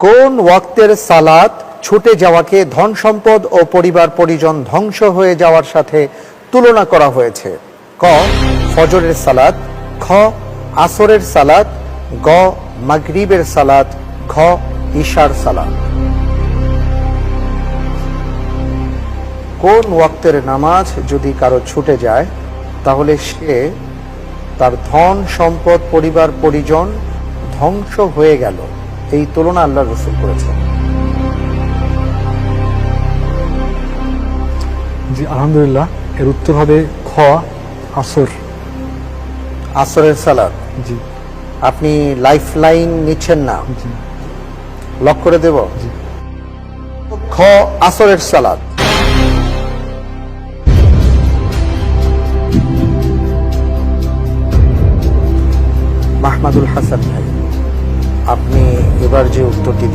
কোন ওয়াক্তের সালাত ছুটে যাওয়াকে ধন সম্পদ ও পরিবার পরিজন ধ্বংস হয়ে যাওয়ার সাথে তুলনা করা হয়েছে? ক ফজরের সালাত, খ আসরের সালাত, গ মাগরিবের সালাত, ঘ ইশার সালাত। কোন ওয়াক্তের নামাজ যদি কারো ছুটে যায় তাহলে সে তার ধন সম্পদ পরিবার পরিজন ধ্বংস হয়ে গেল, এই তুলনা আল্লাহর রাসূল করেছেন। জি আলহামদুলিল্লাহ, এর উত্তর হবে খ আসর। আসরের সালাত। জি আপনি লাইফ লাইন নিচ্ছেন না? জি লক করে দেব। জি খ আসরের সালাত। মাহমুদুল হাসান ভাই, আপনি এবার যে উত্তরটি